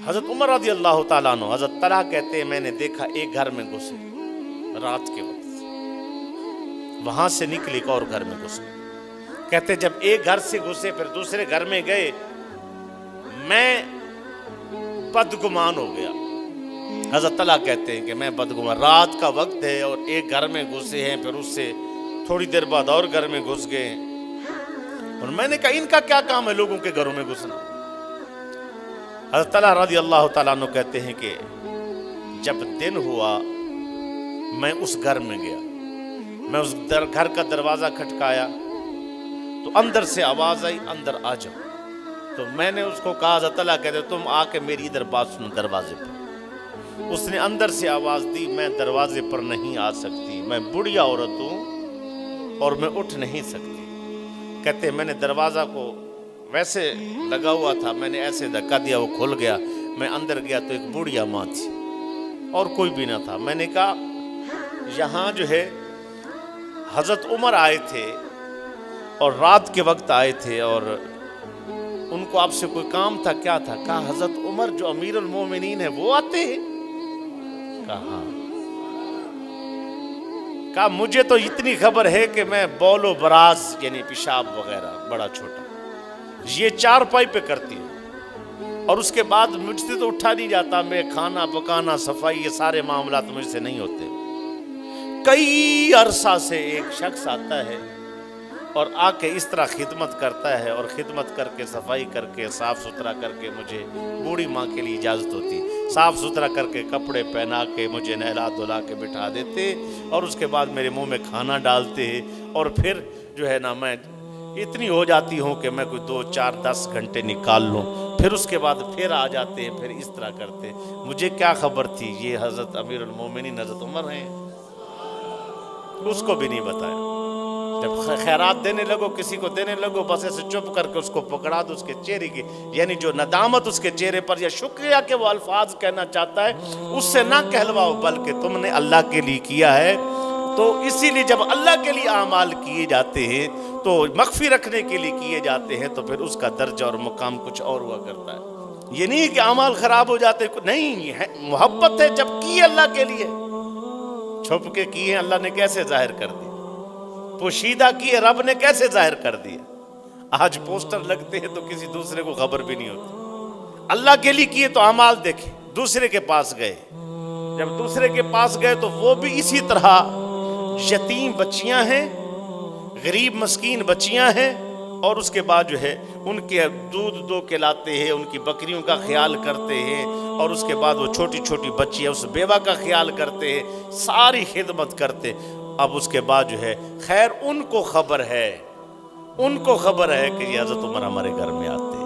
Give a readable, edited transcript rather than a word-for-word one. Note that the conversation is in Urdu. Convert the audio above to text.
حضرت عمر رضی اللہ تعالیٰ عنہ، حضرت طلحہ کہتے ہیں میں نے دیکھا ایک گھر میں گھسے رات کے وقت، وہاں سے نکلے ایک اور گھر میں گھسے، کہتے جب ایک گھر سے گھسے پھر دوسرے گھر میں گئے، میں بدگمان ہو گیا۔ حضرت طلحہ کہتے ہیں کہ میں بدگمان، رات کا وقت ہے اور ایک گھر میں گھسے ہیں، پھر اس سے تھوڑی دیر بعد اور گھر میں گھس گئے، اور میں نے کہا ان کا کیا کام ہے لوگوں کے گھروں میں گھسنا۔ حضرت طلحہ رضی اللہ تعالیٰ عنہ کہتے ہیں کہ جب دن ہوا میں اس گھر میں گیا، میں اس گھر کا دروازہ کھٹکایا تو اندر سے آواز آئی اندر آ جاؤ، تو میں نے اس کو کہا حضرت طلحہ کہتے تم آ کے میری ادھر بات سنو دروازے پر۔ اس نے اندر سے آواز دی میں دروازے پر نہیں آ سکتی، میں بڑھیا عورت ہوں اور میں اٹھ نہیں سکتی۔ کہتے میں نے دروازہ کو ویسے لگا ہوا تھا، میں نے ایسے دھکا دیا وہ کھل گیا، میں اندر گیا تو ایک بوڑھیا ماں تھی اور کوئی بھی نہ تھا۔ میں نے کہا یہاں جو ہے حضرت عمر آئے تھے اور رات کے وقت آئے تھے اور ان کو آپ سے کوئی کام تھا، کیا تھا؟ کہا حضرت عمر جو امیر المومنین ہے وہ آتے ہیں؟ کہا ہاں۔ کہا مجھے تو اتنی خبر ہے کہ میں بول و براز یعنی پیشاب وغیرہ بڑا چھوٹا یہ چارپائی پہ کرتی ہوں، اور اس کے بعد مجھ سے تو اٹھا نہیں جاتا، میں کھانا پکانا صفائی یہ سارے معاملات مجھ سے نہیں ہوتے۔ کئی عرصہ سے ایک شخص آتا ہے اور آ کے اس طرح خدمت کرتا ہے، اور خدمت کر کے صفائی کر کے صاف ستھرا کر کے مجھے بوڑھی ماں کے لیے اجازت ہوتی، صاف ستھرا کر کے کپڑے پہنا کے مجھے نہلا دھلا کے بٹھا دیتے، اور اس کے بعد میرے منہ میں کھانا ڈالتے، اور پھر جو ہے نا میں اتنی ہو جاتی ہوں کہ میں کوئی 2 4 10 گھنٹے نکال لوں، پھر اس کے بعد پھر آ جاتے ہیں، پھر اس طرح کرتے۔ مجھے کیا خبر تھی یہ حضرت امیر المومنین حضرت عمر ہیں؟ اس کو بھی نہیں بتایا۔ جب خیرات دینے لگو کسی کو دینے لگو بس ایسے چپ کر کے اس کو پکڑا دو، اس کے چہرے کی یعنی جو ندامت اس کے چہرے پر یا شکریہ کے وہ الفاظ کہنا چاہتا ہے اس سے نہ کہلواؤ، بلکہ تم نے اللہ کے لیے کیا ہے۔ تو اسی لیے جب اللہ کے لیے اعمال کیے جاتے ہیں تو مخفی رکھنے کے لیے کیے جاتے ہیں تو پھر اس کا درجہ اور مقام کچھ اور ہوا کرتا ہے۔ یہ نہیں کہ اعمال خراب ہو جاتے، نہیں، محبت ہے جب کیے اللہ کے لیے، چھپ کے کیے اللہ نے کیسے ظاہر کر دی، پوشیدہ کیے رب نے کیسے ظاہر کر دیا۔ آج پوسٹر لگتے ہیں تو کسی دوسرے کو خبر بھی نہیں ہوتی، اللہ کے لیے کیے تو اعمال دیکھیں۔ دوسرے کے پاس گئے، جب دوسرے کے پاس گئے تو وہ بھی اسی طرح یتیم بچیاں ہیں، غریب مسکین بچیاں ہیں، اور اس کے بعد جو ہے ان کے دودھ دو کے لاتے ہیں، ان کی بکریوں کا خیال کرتے ہیں، اور اس کے بعد وہ چھوٹی چھوٹی بچیاں اس بیوہ کا خیال کرتے ہیں، ساری خدمت کرتے۔ اب اس کے بعد جو ہے خیر ان کو خبر ہے کہ یہ حضرت عمر ہمارے گھر میں آتے